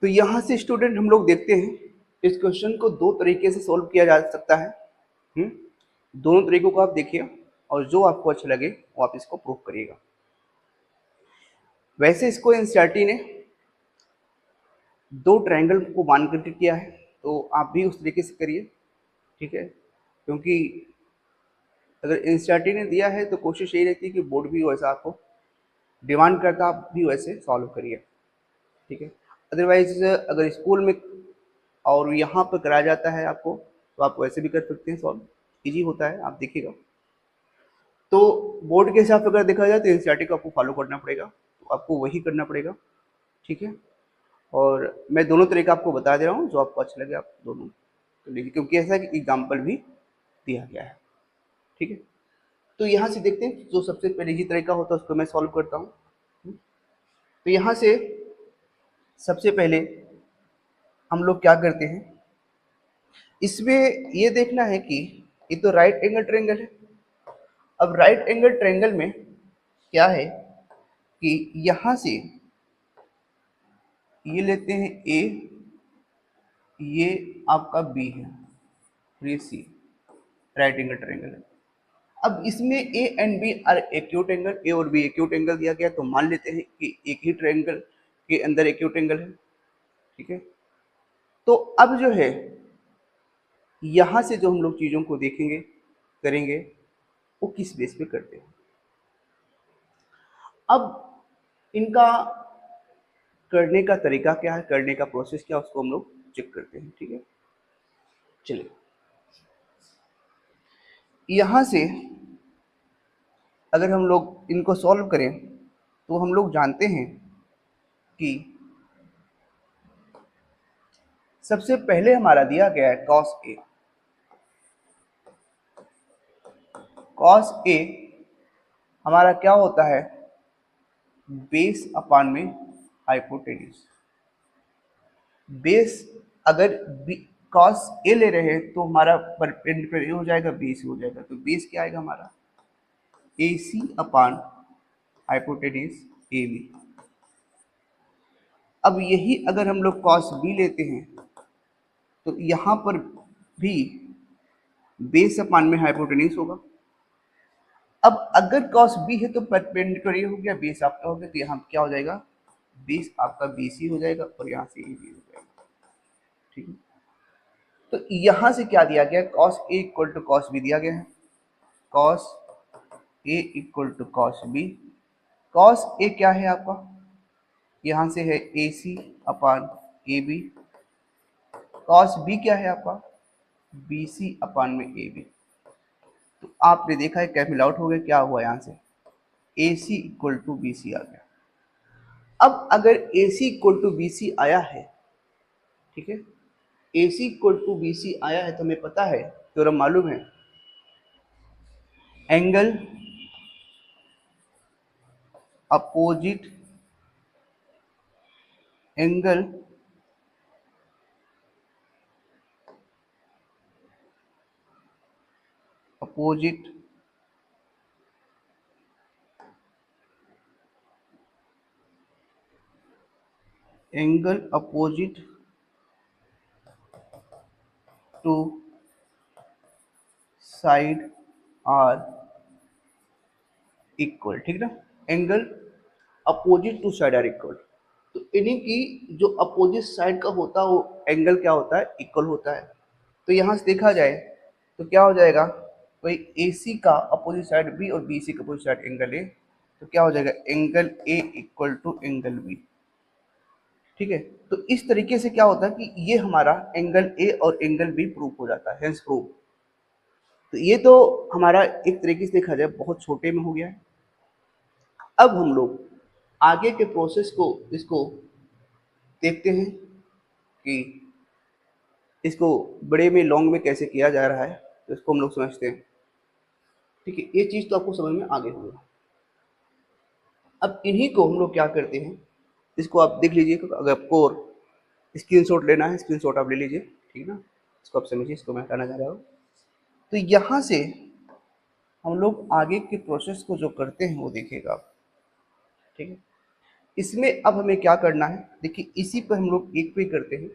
तो यहाँ से स्टूडेंट हम लोग देखते हैं इस क्वेश्चन को दो तरीके से सॉल्व किया जा सकता है। दोनों तरीकों को आप देखिए और जो आपको अच्छा लगे वो आप इसको प्रूव करिएगा। वैसे इसको एनसीईआरटी ने दो ट्रायंगल को मान करके किया है, तो आप भी उस तरीके से करिए, ठीक है। क्योंकि अगर एनसीईआरटी ने दिया है तो कोशिश यही रहती है कि बोर्ड भी वैसा आपको डिमांड करता, आप भी वैसे सॉल्व करिए, ठीक है। अदरवाइज अगर स्कूल में और यहाँ पर कराया जाता है आपको, तो आप वैसे भी कर सकते हैं सॉल्व, इजी होता है, आप देखिएगा। तो बोर्ड के हिसाब से अगर देखा जाए तो एनसीईआरटी को आपको फॉलो करना पड़ेगा, तो आपको वही करना पड़ेगा, ठीक है। और मैं दोनों तरीका आपको बता दे रहा हूँ, जो आपको अच्छा लगे आप दोनों तो लीजिए, क्योंकि ऐसा है कि एग्जाम्पल भी दिया गया है, ठीक है। तो यहाँ से देखते हैं, जो सबसे पहले इजी तरीका होता है उसको मैं सॉल्व करता हूँ। तो यहाँ से सबसे पहले हम लोग क्या करते हैं, इसमें ये देखना है कि ये तो राइट एंगल ट्रायंगल है। अब राइट एंगल ट्रायंगल में क्या है कि यहाँ से ये लेते हैं ए, ये आपका बी है, ये सी, राइट एंगल ट्रायंगल है। अब इसमें A and B are acute angle, A और बी एक्यूट एंगल दिया गया, तो मान लेते हैं कि एक ही ट्रायंगल के अंदर एक्यूट एंगल है, ठीक है। तो अब जो है यहाँ से जो हम लोग चीज़ों को देखेंगे करेंगे वो किस बेस पे करते हैं। अब इनका करने का तरीका क्या है, करने का प्रोसेस क्या है, उसको हम लोग चेक करते हैं, ठीक है। चलिए, यहाँ से अगर हम लोग इनको सॉल्व करें तो हम लोग जानते हैं कि सबसे पहले हमारा दिया गया है कॉस ए। कॉस ए हमारा क्या होता है, बेस अपान में हाइपोटेन्यूज। बेस अगर कॉस ए ले रहे हैं तो हमारा परपेंडिकुलर हो जाएगा, बेस हो जाएगा, तो बेस क्या आएगा हमारा A C upon hypotenuse A B. अब यही अगर हम लोग कॉस बी लेते हैं तो यहाँ पर भी बेस अपान में हाइपोटेन्यूज होगा। अब अगर कॉस बी है तो परपेंडिकुलर हो गया, बेस आपका हो गया, तो यहाँ क्या हो जाएगा, बेस आपका बी सी हो जाएगा और यहाँ से ए बी हो जाएगा, ठीक है। तो यहाँ से क्या दिया गया, cos A equal to cos B दिया गया है, cos A equal to cos B. Cos A क्या है आपका, यहाँ से है A C upon A B. Cos B क्या है आपका, बी सी अपान में ए बी। तो आपने देखा है कैपिल आउट हो गया, क्या हुआ यहाँ से A C equal to B C आ गया। अब अगर A C equal to B C आया है, ठीक है, A C equal to B C आया है, तो हमें पता है, थ्योरम मालूम है, angle opposite angle opposite angle opposite to side are equal, ठीक ना। Angle opposite to side are equal, तो इन्हीं की जो अपोजिट साइड का होता है वो एंगल क्या होता है, इक्वल होता है। तो यहाँ से देखा जाए तो क्या हो जाएगा, भाई ए सी का अपोजिट साइड बी और बी सी का अपोजिट साइड एंगल ए, तो क्या हो जाएगा angle A equal to angle B, ठीक है। तो इस तरीके से क्या होता है कि ये हमारा एंगल ए और एंगल बी प्रूफ हो जाता है, हेंस प्रूफ। तो ये तो हमारा एक तरीके से देखा जाए बहुत छोटे में हो गया है। अब हम लोग आगे के प्रोसेस को इसको देखते हैं कि इसको बड़े में लॉन्ग में कैसे किया जा रहा है, तो इसको हम लोग समझते हैं, ठीक है। ये चीज़ तो आपको समझ में आगे होगा। अब इन्हीं को हम लोग क्या करते हैं, इसको आप देख लीजिए, अगर आपको स्क्रीनशॉट लेना है स्क्रीनशॉट आप ले लीजिए, ठीक है ना। इसको आप समझिए, इसको मैं कहना चाह रहा हूँ। तो यहाँ से हम लोग आगे के प्रोसेस को जो करते हैं वो देखिएगा आप, ठीक है। इसमें अब हमें क्या करना है, देखिए इसी पर हम लोग एक पे करते हैं।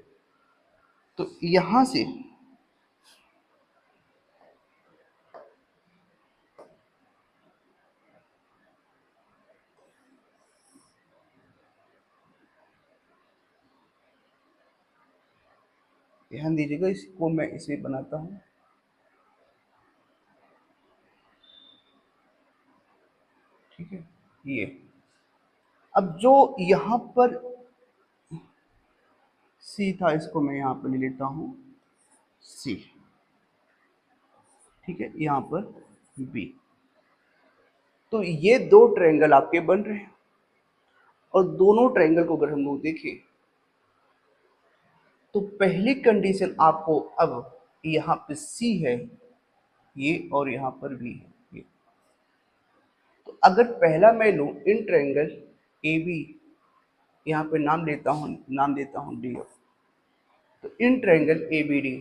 तो यहां से ध्यान दीजिएगा, इसको मैं इसे बनाता हूँ, ठीक है। ये अब जो यहाँ पर सी था, इसको मैं यहाँ पर ले लेता हूँ सी, ठीक है, यहाँ पर बी। तो ये दो ट्रायंगल आपके बन रहे हैं, और दोनों ट्रायंगल को अगर हम लोग देखें तो पहली कंडीशन आपको, अब यहाँ पे सी है ये, और यहाँ पर बी है ये। तो अगर पहला मैं लूँ इन ट्रायंगल ए बी, यहाँ पे नाम देता हूँ डी, तो in triangle A B D,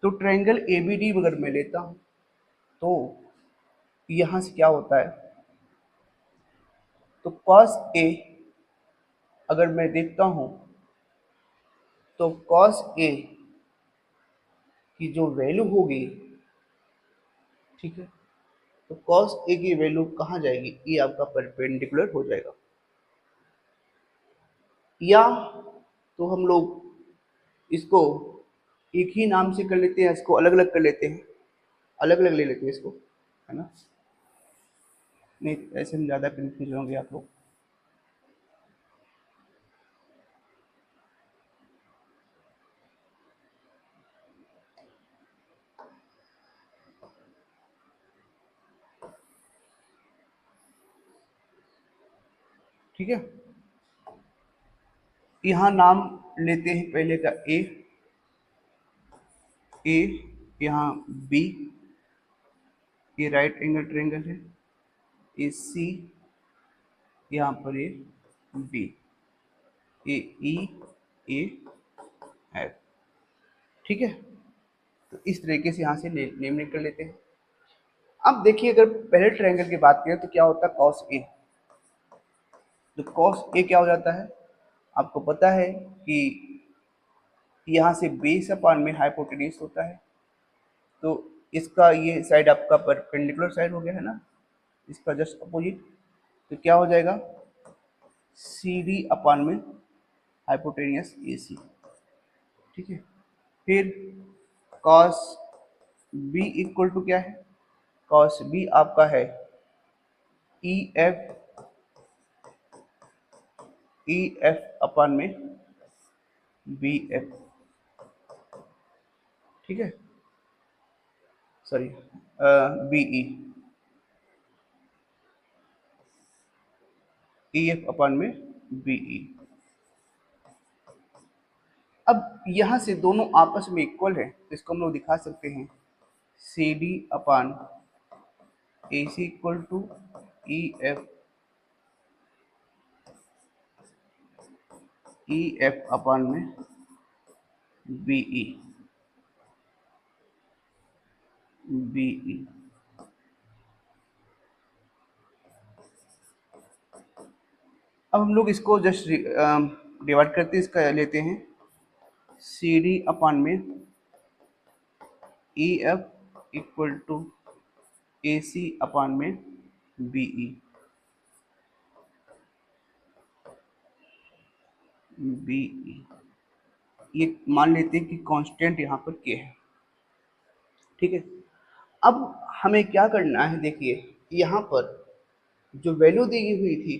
तो ट्रायंगल ए बी डी अगर मैं लेता हूँ तो यहाँ से क्या होता है, तो cos ए अगर मैं देखता हूँ तो cos ए की जो वैल्यू होगी, ठीक है, तो cos ए की वैल्यू कहाँ जाएगी, ये आपका परपेंडिकुलर हो जाएगा। या तो हम लोग इसको एक ही नाम से कर लेते हैं, इसको अलग अलग कर लेते हैं, अलग अलग ले लेते हैं इसको, है ना, नहीं ऐसे में ज़्यादा कन्फ्यूज होंगे आप लोग। ठीक है, यहाँ नाम लेते हैं पहले का ए, यहाँ बी, ये राइट एंगल ट्रायंगल है, ए सी, यहाँ पर ये B, A E, A F, ठीक है। तो इस तरीके से यहाँ से नेम कर लेते हैं। अब देखिए अगर पहले ट्रायंगल की बात करें तो क्या होता है कॉस ए, तो कॉस ए क्या हो जाता है, आपको पता है कि यहाँ से बेस अपान में हाइपोटेन्यूज होता है, तो इसका ये साइड आपका परपेंडिकुलर साइड हो गया है ना, इसका जस्ट अपोजिट, तो क्या हो जाएगा सी डी अपान में हाइपोटेनियस ए सी, ठीक है। फिर कॉस बी इक्वल टू क्या है, कॉस बी आपका है ई एफ अपान में बी एफ, ठीक है, sorry B E F upon में बी ई। अब यहाँ से दोनों आपस में इक्वल है, तो इसको हम लोग दिखा सकते हैं C D upon A C equal to E F upon में बी ई। अब हम लोग इसको जस्ट डिवाइड करते हैं, इसका लेते हैं सी डी अपान में E F equal to A C अपान में बी ई। ये मान लेते हैं कि कांस्टेंट यहाँ पर के है, ठीक है। अब हमें क्या करना है, देखिए यहाँ पर जो वैल्यू दी हुई थी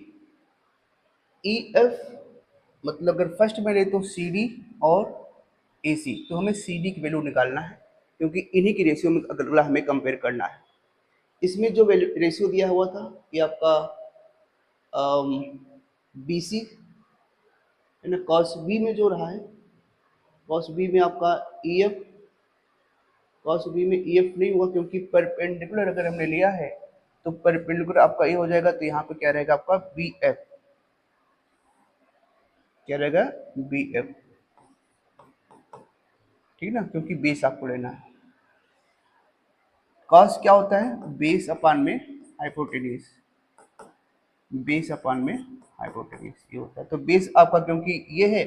ई एफ, मतलब अगर फर्स्ट में ले तो सी डी और ए सी, तो हमें सी डी की वैल्यू निकालना है, क्योंकि इन्हीं की रेशियो में अगला हमें कंपेयर करना है। इसमें जो वैल्यू रेशियो दिया हुआ था ये आपका बी सी है ना, कॉस बी में जो रहा है, कॉस बी में आपका ई एफ, कॉस बी में ई एफ नहीं हुआ क्योंकि परपेंडिकुलर अगर हमने लिया है तो परपेंडिकुलर आपका ये हो जाएगा, तो यहाँ पे क्या रहेगा आपका बी एफ, क्या रहेगा बी एफ, ठीक ना, क्योंकि बेस आपको लेना है। कॉस क्या होता है, बेस अपान में हाइपोटेन्यूज, बेस अपान में हाइपोटेन्यूज ये होता है। तो बेस आपका क्योंकि ये है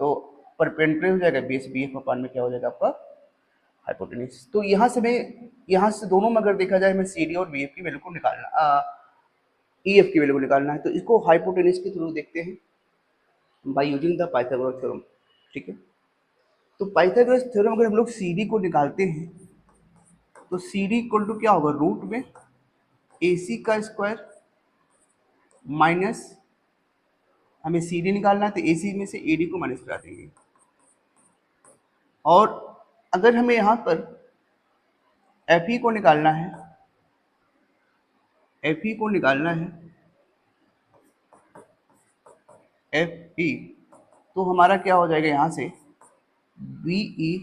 तो परपेंडिकुलर हो जाएगा, बेस बी एफ अपान में क्या हो जाएगा आपका हाइपोटेन्यूज। तो यहाँ से मैं, यहाँ से दोनों में अगर देखा जाए, मैं सी डी और बी एफ की वैल्यू को निकालना, ई एफ की वैल्यू को निकालना है, तो इसको हाइपोटेन्यूज के थ्रू देखते हैं by using the Pythagoras theorem. ठीक है, तो पाइथागोरस थ्योरम अगर हम लोग सी डी को निकालते हैं तो सी डी इक्वल टू क्या होगा, रूट में ए सी का स्क्वायर माइनस, हमें सी डी निकालना है तो ए सी में से ए डी को माइनस करा देंगे। और अगर हमें यहाँ पर एफ ई को निकालना है, एफ ई को निकालना है, एफ ई, तो हमारा क्या हो जाएगा यहाँ से बी ई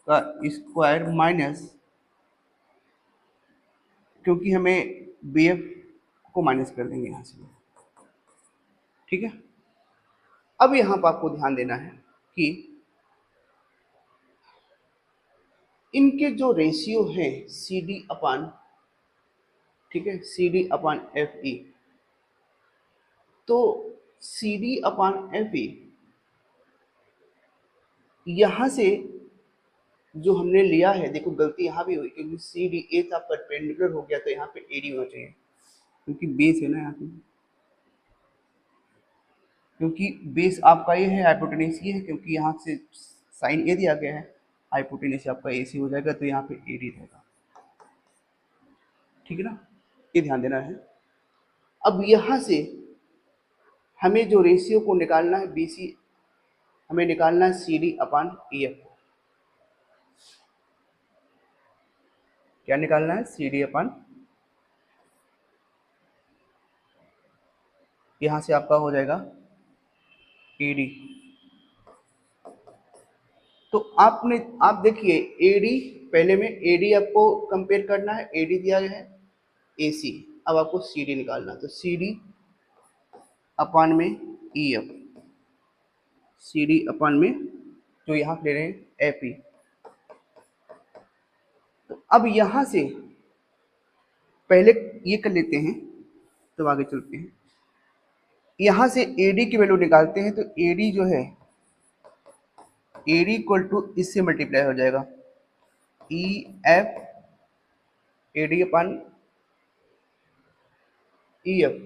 का स्क्वायर माइनस, क्योंकि हमें बी एफ को माइनस कर देंगे यहाँ से। ठीक है, अब यहाँ पर आपको ध्यान देना है कि इनके जो रेशियो हैं सी डी अपान, ठीक है, C D upon F E, तो सी डी अपान एफ ई यहाँ से जो हमने लिया है, देखो गलती यहाँ भी हुई क्योंकि सी डी ए था परपेंडिकुलर हो गया, तो यहाँ पे ए डी होना चाहिए क्योंकि बेस है ना यहाँ पे, क्योंकि बेस आपका ये है, हाइपोटेन्यूज ये है, क्योंकि यहाँ से साइन ए दिया गया है, हाइपोटेन्यूज आपका ए सी हो जाएगा, तो यहाँ पे ए डी रहेगा। ठीक है ना, ये ध्यान देना है। अब यहाँ से हमें जो रेशियो को निकालना है बी सी, हमें निकालना है सी डी अपान ई एफ। क्या निकालना है, सी डी अपान, यहाँ से आपका हो जाएगा ए डी। तो आप देखिए ए डी, पहले में ए डी आपको कंपेयर करना है, ए डी दिया गया है ए सी, अब आपको सी डी निकालना, तो सी डी अपान में ई एफ, सी डी अपान में जो यहाँ ले रहे हैं एफ ई। तो अब यहाँ से पहले ये कर लेते हैं, तो आगे चलते हैं। यहाँ से ए डी की वैल्यू निकालते हैं, तो ए डी जो है, ए डी इक्वल टू इससे मल्टीप्लाई हो जाएगा E F, A D upon E F,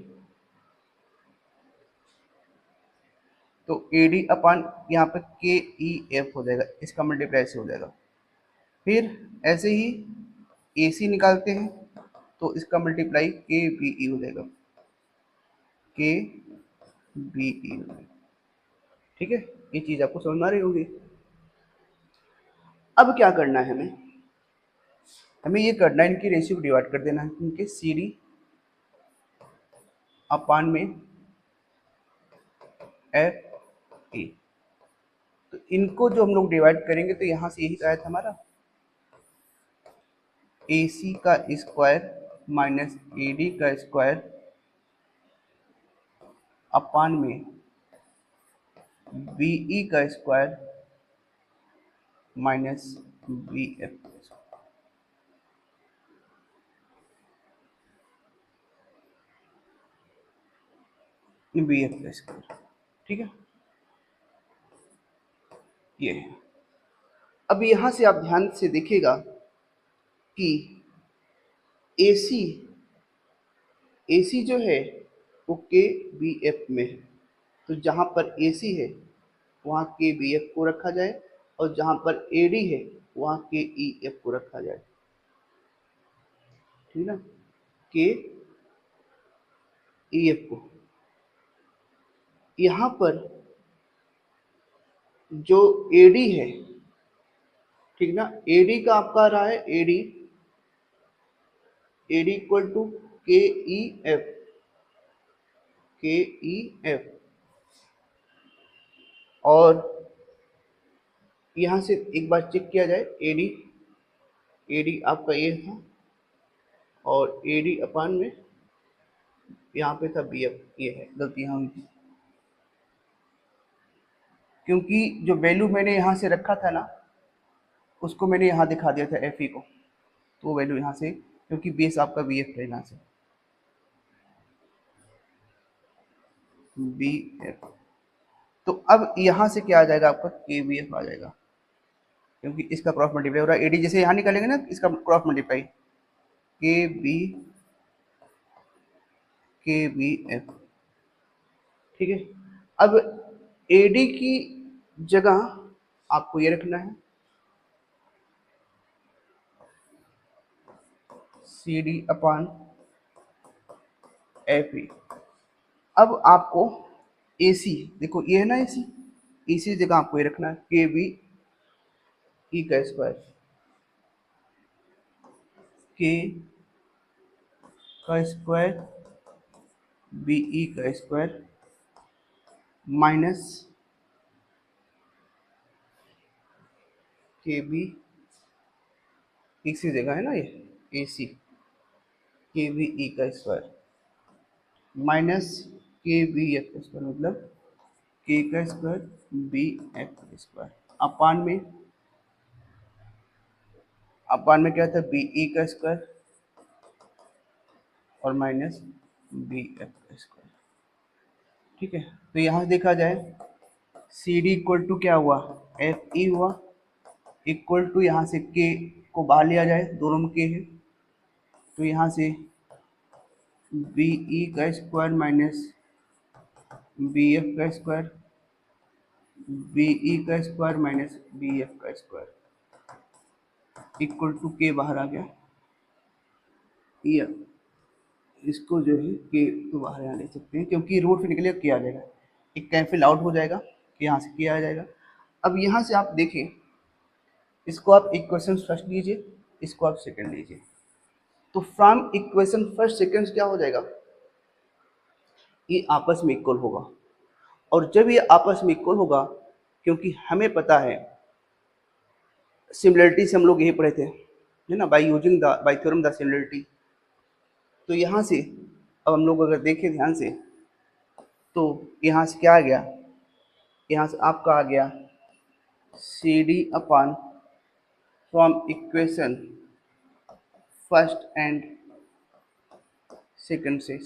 तो ए डी अपान यहाँ पे के ई एफ हो जाएगा, इसका मल्टीप्लाई से हो जाएगा। फिर ऐसे ही ए सी निकालते हैं, तो इसका मल्टीप्लाई के बी ई हो जाएगा, के बी ई हो जाएगा। ठीक है, ये चीज़ आपको समझ में आ रही होगी। अब क्या करना है हमें, हमें ये करना है, इनकी रेशियो को डिवाइड कर देना है, इनके सी डी अपान में एफ ई। तो इनको जो हम लोग डिवाइड करेंगे, तो यहाँ से यही आया था हमारा ए सी का स्क्वायर माइनस ए डी का स्क्वायर अपान में बी ई का square minus B F, B F का स्क्वायर। ठीक है, ये है। अब यहाँ से आप ध्यान से देखिएगा कि AC AC जो है वो के बी एफ में है, तो जहाँ पर AC है वहाँ के बी एफ को रखा जाए, और जहाँ पर AD है वहाँ के ई एफ को रखा जाए। ठीक ना, के ई एफ को, यहाँ पर जो AD है, ठीक ना, AD का आपका रहा है AD इक्वल टू के ई एफ, के ई एफ, और यहाँ से एक बार चेक किया जाए AD आपका ये था, और AD अपान में यहाँ पे था BF, ये है गलती यहाँ हुई थी, क्योंकि जो वैल्यू मैंने यहाँ से रखा था ना, उसको मैंने यहाँ दिखा दिया था FE को, तो वैल्यू यहाँ से, क्योंकि बेस आपका बी एफ है यहाँ से, बी एफ। तो अब यहाँ से क्या आ जाएगा आपका, के बी एफ आ जाएगा, क्योंकि इसका क्रॉस मल्टीप्लाई हो रहा है। एडी जैसे यहाँ निकालेंगे ना, इसका क्रॉस मल्टीप्लाई, के बी एफ, ठीक है। अब एडी की जगह आपको ये रखना है C D upon F E. अब आपको ए सी, देखो ये है ना ए सी, इसी जगह आपको ये रखना है के बी ई का स्क्वायर, के का स्क्वायर बी ई का स्क्वायर माइनस के बी, इसी जगह है ना ये ए सी, के बी ई का स्क्वायर माइनस के बी एफ का स्क्वायर, मतलब के का स्क्वायर बी एफ का स्क्वायर, अपान में क्या था, बी ई का स्क्वायर और माइनस बी एफ का स्क्वायर, ठीक है। तो यहाँ देखा जाए सी डी इक्वल टू क्या हुआ, एफ ई हुआ, इक्वल टू यहाँ से के को बाहर लिया जाए, दोनों में के है, तो यहाँ से बी ई का स्क्वायर माइनस बी एफ का स्क्वायर, बी ई का स्क्वायर माइनस बी एफ का स्क्वायर इक्वल टू के बाहर आ गया, ये इसको जो है के तो बाहर यहाँ ले सकते हैं, क्योंकि रूट से निकले के आ जाएगा, एक कैंसिल आउट हो जाएगा, यहाँ से के आ जाएगा। अब यहाँ से आप देखें, इसको आप इक्वेशन फर्स्ट लीजिए, इसको आप सेकंड लीजिए, तो फ्रॉम इक्वेशन फर्स्ट सेकंड क्या हो जाएगा, ये आपस में इक्वल होगा। और जब ये आपस में इक्वल होगा, क्योंकि हमें पता है सिमिलरिटी से हम लोग यही पढ़े थे, है ना, by using the by theorem the similarity. तो यहाँ से अब हम लोग अगर देखें ध्यान से, तो यहाँ से क्या आ गया, यहाँ से आपका आ गया C D upon from equation first and second से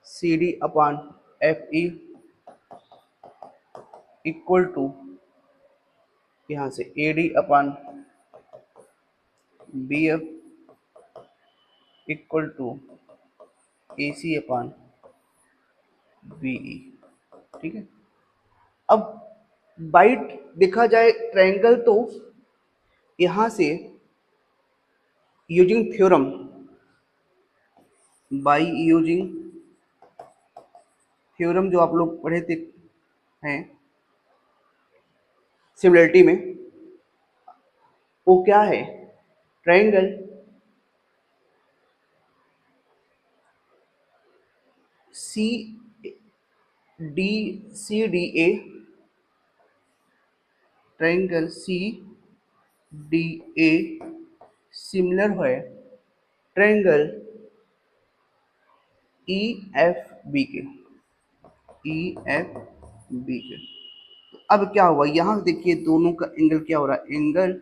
C D upon F E equal to यहाँ से A D upon B F equal to A C upon B E, ठीक है। अब बाइट देखा जाए ट्रायंगल, तो यहाँ से using theorem, by using theorem जो आप लोग पढ़े थे हैं सिमिलरिटी में, वो क्या है, triangle C D A, triangle C D A similar है ट्रायंगल ई एफ बी के, अब क्या हुआ, यहाँ देखिए दोनों का एंगल क्या हो रहा है, angle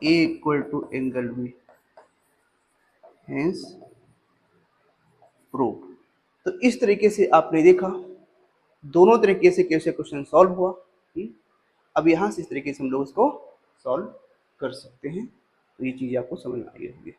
A equal to angle B, hence prove. तो इस तरीके से आपने देखा दोनों तरीके से कैसे क्वेश्चन सॉल्व हुआ। अब यहाँ से इस तरीके से हम लोग इसको सॉल्व कर सकते हैं। तो ये चीज़ आपको समझ में आई होगी।